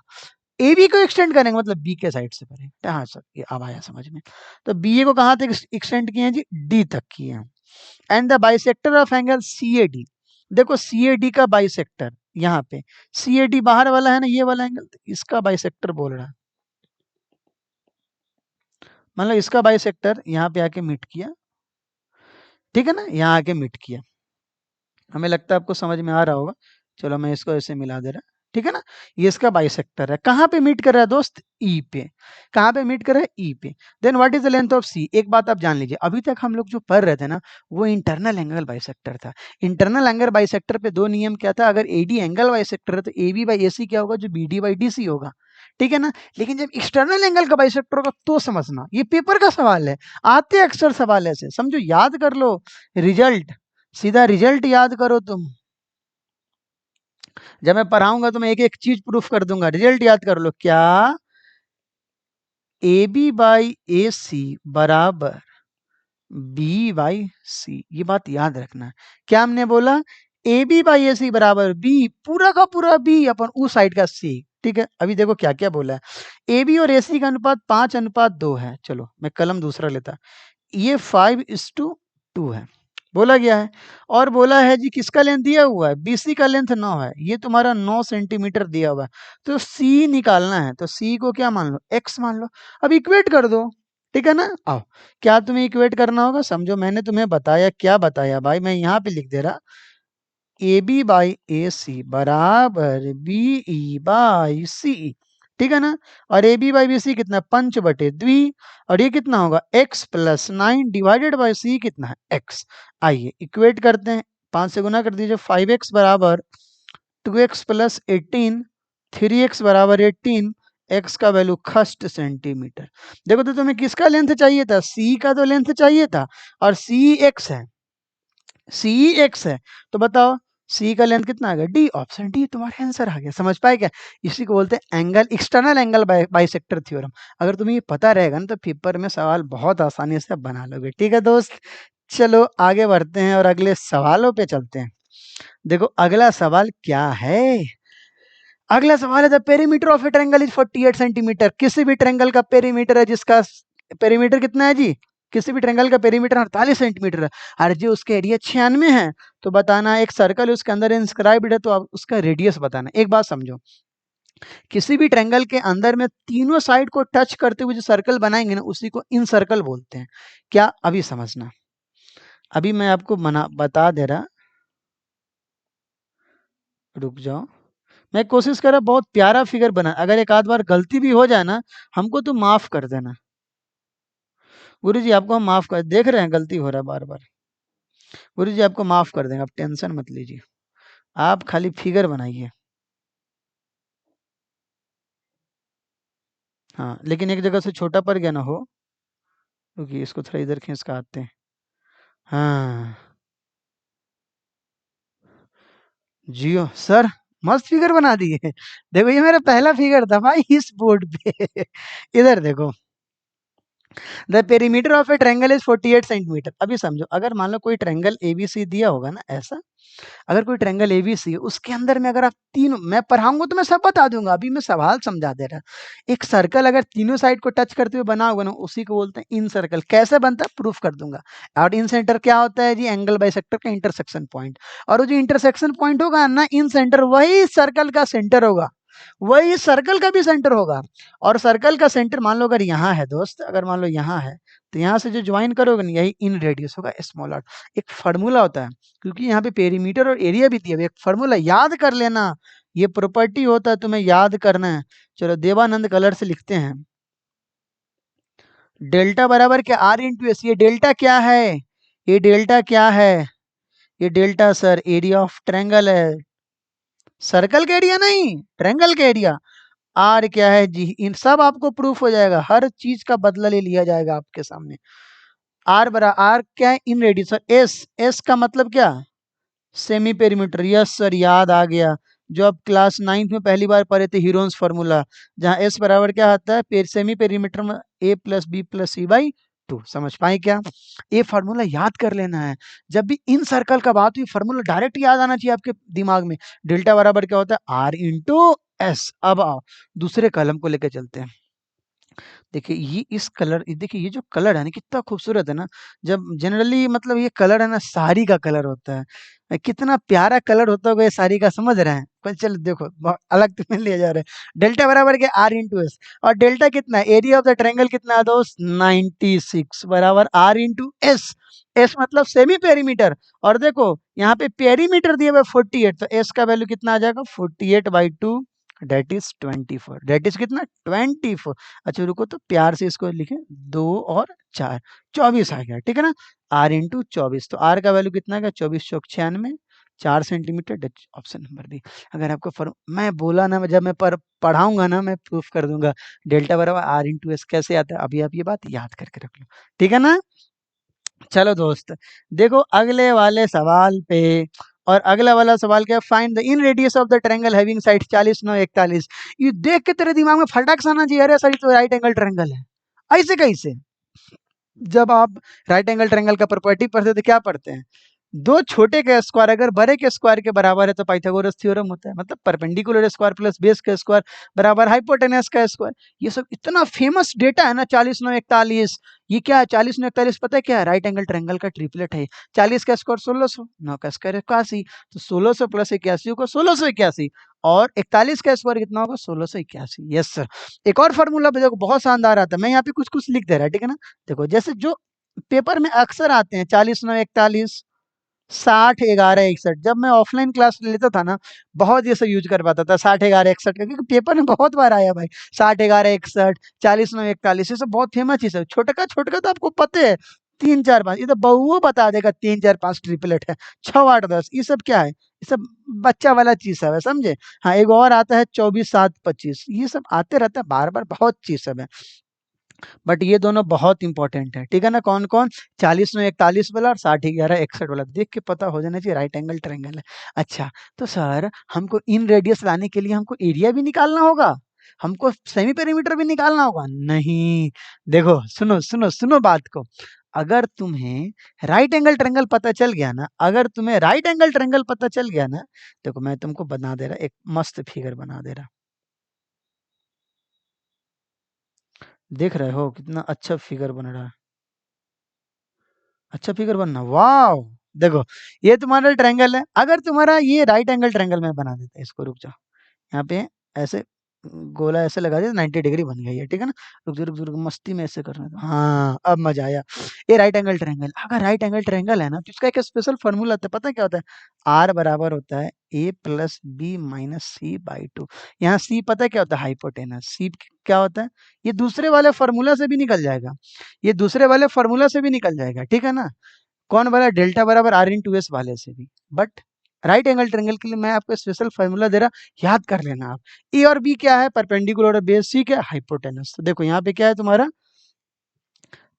ए बी को एक्सटेंड करेंगे मतलब बी के साइड से भरेगा। हाँ सर ये अब आया समझ में। तो बी ए को कहाँ तक एक्सटेंड किए हैं जी, डी तक किए हैं। And the bisector of angle C A D, देखो सी ए डी का बाइसेक्टर, यहाँ पे सी ए डी बाहर वाला है ना, ये वाला एंगल, इसका बाइसेक्टर बोल रहा है। मतलब इसका बाइसेक्टर यहाँ पे आके मीट किया, ठीक है ना, यहाँ आके मीट किया। हमें लगता है आपको समझ में आ रहा होगा। चलो मैं इसको ऐसे मिला दे रहा, ठीक है ना, ये इसका बाइसेक्टर है। कहाँ पे मीट कर रहा है दोस्त? ई पे। कहाँ पे मीट कर रहा है? ई पे। Then what is the length of C? एक बात आप जान लीजिए, अभी तक हम लोग जो पढ़ रहे थे ना, वो इंटरनल एंगल बाइसेक्टर था। इंटरनल एंगल बाइसेक्टर पे दो नियम क्या था? अगर एडी एंगल बाइसेक्टर है तो ए बी बाई ए सी क्या होगा? जो B D by D C होगा। ठीक है ना, लेकिन जब एक्सटर्नल एंगल का बाइसेक्टर होगा तो समझना, ये पेपर का सवाल है, आते अक्सर सवाल ऐसे, समझो, याद कर लो रिजल्ट, सीधा रिजल्ट याद करो तुम। जब मैं पढ़ाऊंगा तो मैं एक एक चीज प्रूफ कर दूंगा, रिजल्ट याद कर लो। क्या? ए बी बाई ए सी बराबर बी बाई सी, ये बात याद रखना है। क्या हमने बोला? ए बी बाई ए सी बराबर बी, पूरा का पूरा बी अपन उस साइड का सी। ठीक है, अभी देखो क्या क्या बोला है। ए बी और ए सी का अनुपात 5:2 है। चलो मैं कलम दूसरा लेता, ये 5:2 है, बोला गया है। और बोला है जी किसका लेंथ दिया हुआ है? बीसी का लेंथ 9 है, ये तुम्हारा 9 सेंटीमीटर दिया हुआ है। तो सी निकालना है, तो सी को क्या मान लो? एक्स मान लो। अब इक्वेट कर दो, ठीक है ना। आओ, क्या तुम्हें इक्वेट करना होगा? समझो मैंने तुम्हें बताया, क्या बताया भाई, मैं यहाँ पे लिख दे रहा, ए बी बाई ए सी बराबर बी ई बाई सी। ठीक है ना, और A B by B C कितना? पंच बटे द्वि, और ये कितना होगा? X plus 9 divided by C कितना है? एक्स। आइए इक्वेट करते हैं, 5 से गुना कर दीजिए। 5x बराबर 2x प्लस 18, 3x बराबर 18, एक्स का वैल्यू 1 सेंटीमीटर। देखो तो तुम्हें किसका लेंथ चाहिए था? सी का तो लेंथ चाहिए था, और सी एक्स है, सी एक्स है, तो बताओ सी का लेंथ कितना आ गया? डी। ऑप्शन डी तुम्हारा आंसर आ गया। समझ पाए क्या? इसी को बोलते हैं angle, external angle bisector theorem. अगर तुम्हें ये पता रहेगा ना तो पेपर में सवाल बहुत आसानी से बना लोगे। ठीक है दोस्त, चलो आगे बढ़ते हैं और अगले सवालों पे चलते हैं। देखो अगला सवाल क्या है? अगला सवाल है the perimeter of a triangle is 48 centimetre. किसी भी ट्रायंगल का पेरीमीटर है जिसका पेरीमीटर कितना है जी? किसी भी ट्रायंगल का पेरीमीटर 48 सेंटीमीटर है, और जो उसके एरिया 96 है, तो बताना एक सर्कल है उसके अंदर इंस्क्राइब्ड है, तो आप उसका रेडियस बताना। एक बात समझो, किसी भी ट्रायंगल के अंदर में तीनों साइड को टच करते हुए जो सर्कल बनाएंगे ना, उसी को इन सर्कल बोलते हैं। क्या? अभी समझना, अभी मैं आपको मना बता दे रहा, रुक जाओ। मैं कोशिश कर रहा बहुत प्यारा फिगर बना, अगर एक आध बार गलती भी हो जाए ना, हमको तो माफ कर देना। गुरु जी आपको हम माफ कर, देख रहे हैं गलती हो रहा है बार बार। गुरु जी आपको माफ कर देंगे, आप टेंशन मत लीजिए, आप खाली फिगर बनाइए। हाँ, लेकिन एक जगह से छोटा पड़ गया ना हो, क्योंकि इसको थोड़ा इधर खींच के आते हैं। हाँ, जियो सर, मस्त फिगर बना दिए। देखो ये मेरा पहला फिगर था भाई इस बोर्ड पे। इधर देखो, the perimeter of a triangle is 48 centimetre. अभी समझो, अगर मान लो कोई ट्रायंगल एबीसी दिया होगा ना ऐसा, अगर कोई ट्रायंगल एबीसी है उसके अंदर में अगर आप तीन, मैं पढ़ाऊंगा तो मैं सब बता दूंगा, अभी मैं सवाल समझा दे रहा। एक सर्कल अगर तीनों साइड को टच करते हुए बना होगा ना, उसी को बोलते हैं इन सर्कल। कैसे बनता है प्रूफ कर दूंगा। और इन सेंटर क्या होता है जी? एंगल बाइसेक्टर का इंटरसेक्शन पॉइंट। और वो जो इंटरसेक्शन पॉइंट होगा ना इन सेंटर, वही सर्कल का सेंटर होगा, वही सर्कल का भी सेंटर होगा। और सर्कल का सेंटर मान लो अगर यहाँ है दोस्त, अगर मान लो यहाँ है, तो यहाँ से जो ज्वाइन करोगे ना, यही इन रेडियस होगा, स्मॉल आर। एक फार्मूला होता है, क्योंकि यहाँ पे पेरीमीटर और एरिया भी दिया हुआ है, एक फार्मूला याद कर लेना, ये प्रॉपर्टी होता है, तुम्हें याद करना है। चलो देवानंद कलर से लिखते हैं, डेल्टा बराबर क्या? R into S. ये डेल्टा क्या है? ये डेल्टा क्या है? ये delta sir area of triangle है, सर्कल का एरिया नहीं, ट्रायंगल का एरिया। आर क्या है जी? इन सब आपको प्रूफ हो जाएगा, हर चीज का बदला ले लिया जाएगा आपके सामने। आर बरा आर क्या है? इन रेडियस। एस, एस का मतलब क्या? Semi perimeter. यस सर, याद आ गया, जो आप क्लास 9th में पहली बार पढ़े थे, हीरोन्स फार्मूला, जहाँ एस बराबर क्या आता है? सेमी पेरीमीटर में A plus B plus C by 2। समझ पाए क्या? ये फार्मूला याद कर लेना है, जब भी इन सर्कल का बात हुई फार्मूला डायरेक्ट याद आना चाहिए आपके दिमाग में। डेल्टा बराबर क्या होता है? R into S. अब आओ दूसरे कलम को लेकर चलते हैं। देखिए ये इस कलर, देखिए ये जो कलर है ना कितना खूबसूरत है ना। जब जनरली मतलब ये कलर है ना साड़ी का कलर होता है, कितना प्यारा कलर होता होगा ये साड़ी का, समझ रहे हैं? पर चलो देखो बहुत अलग तुम्हें ले जा रहे हैं। डेल्टा बराबर के आर इंटू एस, और डेल्टा कितना है? एरिया ऑफ द ट्रायंगल कितना है दोस्त? 96 बराबर आर इंटू एस। एस मतलब सेमी पेरीमीटर, और देखो यहाँ पे पेरीमीटर दिया हुआ 48, तो एस का वैल्यू कितना आ जाएगा? 48/2। डेट इज 24, डेट इज कितना 24। अच्छा रुको तो प्यार से इसको लिखे 2 और 4, 24 आ गया, ठीक है ना। आर इंटू 24, तो आर का वैल्यू कितना है, 24 चौक 96, 4 सेंटीमीटर, ऑप्शन नंबर डी। अगर आपको मैं बोला ना, जब मैं पढ़ाऊंगा ना, मैं प्रूफ कर दूंगा डेल्टा बराबर आर इंटू एस कैसे आता है, अभी आप ये बात याद करके रख लो, ठीक है ना। चलो दोस्त, देखो अगले वाले सवाल पे, और अगला वाला सवाल क्या है, find the in radius of the triangle having side 40, 9, 41। ये देख के तेरे दिमाग में फटाक सा आना चाहिए, अरे सर तो राइट एंगल ट्रायंगल है, ऐसे कैसे। जब आप राइट एंगल ट्रायंगल का प्रॉपर्टी पढ़ते हैं तो क्या पढ़ते हैं, दो छोटे का स्क्वायर अगर बड़े के स्क्वायर के बराबर है तो पाइथागोरस थ्योरम होता है, मतलब परपेंडिकुलर स्क्वायर प्लस बेस का स्क्वायर बराबर हाइपोटेनस का स्क्वायर। ये सब इतना फेमस डेटा है ना, 40, 9, 41। ये क्या है 40, 9, 41, पता है क्या है, राइट एंगल ट्रायंगल का ट्रिपलेट है। 40 का स्क्वायर 1600, 9 का स्क्वायर 81, तो 1600 प्लस 81 होगा 1681, और 41 का स्क्वायर कितना होगा 1681। Yes sir. एक और फॉर्मूला देखो बहुत शानदार आता है, मैं यहाँ पे कुछ कुछ लिख दे रहा है, ठीक है ना। देखो जैसे जो पेपर में अक्सर आते हैं 40, 9, 41, 60, 11, 61, जब मैं ऑफलाइन क्लास लेता था ना, बहुत ये सब यूज कर पाता था 60, 11, 61 का, क्योंकि पेपर में बहुत बार आया भाई। 60, 11, 61, 40, 9, 41, ये सब बहुत फेमस चीज है। छोटका छोटका तो आपको पता है, 3, 4, 5, ये तो बहुओं बता देगा, 3, 4, 5 ट्रिपलेट है, 6, 8, 10, ये सब क्या है, ये सब बच्चा वाला चीज सब है, समझे। हाँ एक और आता है 24, 7, 25, ये सब आते रहता है बार बार, बहुत चीज सब है, बट ये दोनों बहुत इंपॉर्टेंट है, ठीक है ना। कौन कौन, 40, 9, 41 वाला, और 60, 11, 61 वाला, देख के पता हो जाना चाहिए राइट एंगल ट्रायंगल है। अच्छा तो सर हमको इन रेडियस लाने के लिए हमको एरिया भी निकालना होगा, हमको सेमी पेरीमीटर भी निकालना होगा, नहीं। देखो सुनो सुनो सुनो बात को, अगर तुम्हें राइट एंगल ट्रायंगल पता चल गया ना, अगर तुम्हें राइट एंगल ट्रायंगल पता चल गया ना, देखो मैं तुमको बना दे रहा, एक मस्त फिगर बना दे रहा, देख रहे हो कितना अच्छा फिगर बन रहा है, अच्छा फिगर बनना, वाह। देखो ये तुम्हारा ट्रायंगल है, अगर तुम्हारा ये राइट एंगल ट्रायंगल में बना देते हैं इसको, रुक जाओ यहाँ पे ऐसे गोला ऐसे लगा दिया, 90 डिग्री बन गया ये, ठीक है ना। रुक जा रुक जा रुक, मस्ती में ऐसे करना था, हाँ अब मजा आया। ये राइट एंगल ट्रायंगल, अगर राइट एंगल ट्रायंगल है ना, तो इसका एक स्पेशल फॉर्मूला होता है, पता है क्या होता है, आर बराबर होता है A plus B minus C by two. यहाँ सी पता है क्या होता है, हाइपोटेनस। सी क्या होता है, ये दूसरे वाले फॉर्मूला से भी निकल जाएगा, ये दूसरे वाले फॉर्मूला से भी निकल जाएगा, ठीक है ना। कौन वाला, डेल्टा बराबर आर इंटू एस वाले से भी, बट राइट एंगल ट्रायंगल के लिए मैं आपको स्पेशल फॉर्मूला दे रहा, याद कर लेना आप। ए और बी क्या है, परपेंडिकुलर, और बेस सी क्या है, हाइपोटेनस। तो देखो यहाँ पे क्या है तुम्हारा,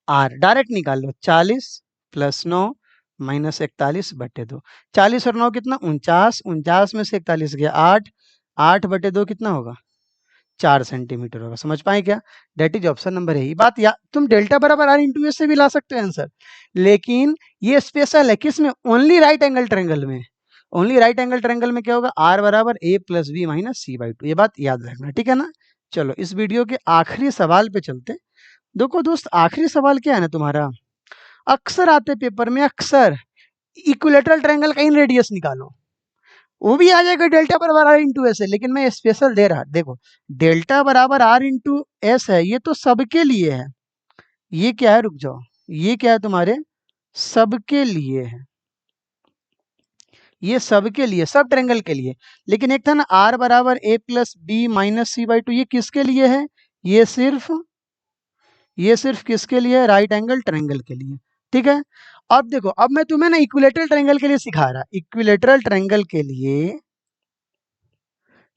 आर डायरेक्ट निकाल लो, 40 प्लस 9 माइनस 41/2, 40 और 9 कितना 49, 49 में से 41 गया 8, 8/2 कितना होगा 4 सेंटीमीटर होगा। समझ पाए क्या, डेट इज ऑप्शन नंबर है। बात या तुम डेल्टा बराबर आर इंटू एस से भी ला सकते हो आंसर, लेकिन ये स्पेशल है किस में, ओनली राइट एंगल ट्रायंगल में। ओनली राइट एंगल ट्रायंगल में क्या होगा, आर बराबर A plus B minus C by two, ये बात याद रखना, ठीक है ना। चलो इस वीडियो के आखिरी सवाल पे चलते। देखो दोस्त आखिरी सवाल क्या है ना तुम्हारा, अक्सर आते पेपर में, अक्सर इक्विलेटरल ट्रायंगल का इन रेडियस निकालो, वो भी आ जाएगा डेल्टा बराबर आर इंटू एस है, लेकिन मैं स्पेशल दे रहा, देखो डेल्टा बराबर आर इंटू एस है, ये तो सबके लिए है, ये क्या है, रुक जाओ, ये क्या है तुम्हारे, सबके लिए है, ये सबके लिए, सब ट्रायंगल के लिए। लेकिन एक था ना आर बराबर A plus B minus C by two, ये किसके लिए है, ये सिर्फ, ये सिर्फ किसके लिए है, राइट एंगल ट्रायंगल के लिए, ठीक है। अब देखो, अब मैं तुम्हें ना इक्विलेटरल ट्रायंगल के लिए सिखा रहा, इक्विलेटरल ट्रायंगल के लिए,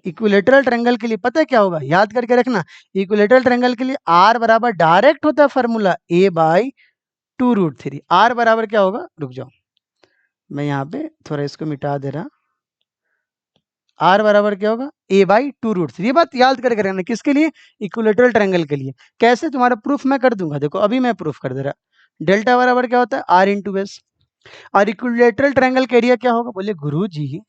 इक्विलेटरल ट्रायंगल के लिए पता है क्या होगा, याद करके रखना। इक्विलेटरल ट्रायंगल के लिए आर बराबर डायरेक्ट होता है फॉर्मूला ए बाई 2√3। आर बराबर क्या होगा, रुक जाओ मैं यहाँ पे थोड़ा इसको मिटा दे रहा, आर बराबर क्या होगा, ए बाई 2√3। ये बात याद करके रखना किसके लिए, इक्विलेटरल ट्रायंगल के लिए। कैसे, तुम्हारा प्रूफ मैं कर दूंगा, देखो अभी मैं प्रूफ कर दे रहा। डेल्टा बराबर क्या होता है, आर इंटू एस, और इक्विलेटरल ट्रायंगल का एरिया क्या होगा, बोले गुरु जी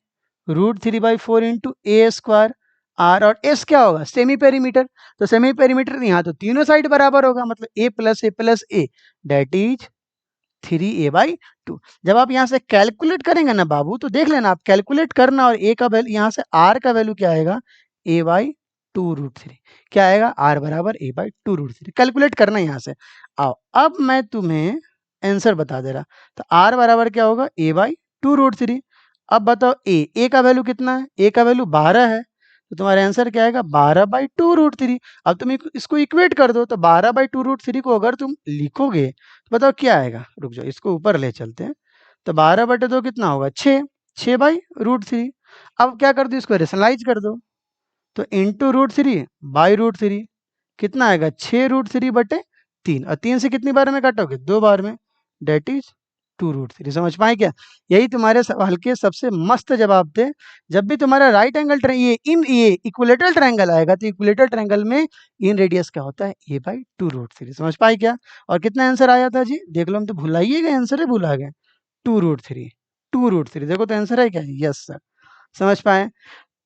√3/4 इंटू ए स्क्वायर, आर और एस क्या होगा, सेमी पेरीमीटर। तो सेमी पेरीमीटर यहाँ तो तीनों साइड बराबर होगा, मतलब a+a+a, डेट इज 3a/2। जब आप यहाँ से कैलकुलेट करेंगे ना बाबू, तो देख लेना आप कैलकुलेट करना, और ए का वैल्यू यहाँ से आर का वैल्यू क्या आएगा, a/2√3, क्या आएगा, आर बराबर a/2√3, कैलकुलेट करना यहाँ से। आओ अब मैं तुम्हें आंसर बता दे रहा, तो आर बराबर क्या होगा, a/2√3। अब बताओ ए का वैल्यू कितना है, ए का वैल्यू 12 है, तो तुम्हारा आंसर क्या आएगा 12/2√3। अब तुम इसको इक्वेट कर दो, तो 12/2√3 को अगर तुम लिखोगे तो बताओ क्या आएगा। रुक जाओ, इसको ऊपर ले चलते हैं। तो 12/2 कितना होगा 6, 6/√3। अब क्या कर दो, इसको रेशनलाइज कर दो, तो *√3/√3 कितना आएगा 6√3/3। और 3 से कितनी बार में काटोगे, 2 बार में, डेट इज 2√3। समझ पाए क्या। यही तुम्हारे सवाल के सबसे मस्त जवाब थे। जब भी तुम्हारा राइट एंगल ये इक्विलेटरल ट्रायंगल आएगा, तो इक्विलेटरल ट्रायंगल में इन रेडियस क्या होता है a/2√3। समझ पाए क्या। और कितना आंसर आया था जी, देख लो, हम तो भुलाइए गए, आंसर ही भुला गए। 2√3, 2√3 देखो तो आंसर है क्या, यस सर। समझ पाए।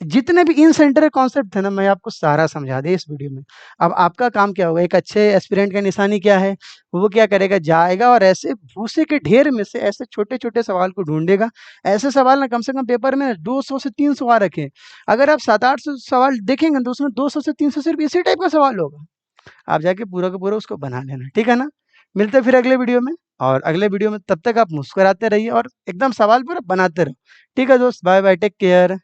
जितने भी इन सेंटर कॉन्सेप्ट थे ना, मैं आपको सारा समझा दिया इस वीडियो में। अब आपका काम क्या होगा, एक अच्छे एस्पिरेंट का निशानी क्या है, वो क्या करेगा, जाएगा और ऐसे भूसे के ढेर में से ऐसे छोटे-छोटे सवाल को ढूँढेगा। ऐसे सवाल ना कम से कम पेपर में 200 से 300 आ रखे हैं। अगर आप 7-8 सवाल देखेंगे तो उसमें 200 से 300 सिर्फ इसी टाइप का सवाल होगा। आप जाके पूरा का पूरा उसको बना लेना, ठीक है ना? मिलते हैं फिर अगले वीडियो में। और अगले वीडियो में तब तक आप मुस्कुराते रहिए और एकदम सवाल पूरा बनाते रहो। ठीक है दोस्त, बाय बाय, टेक केयर।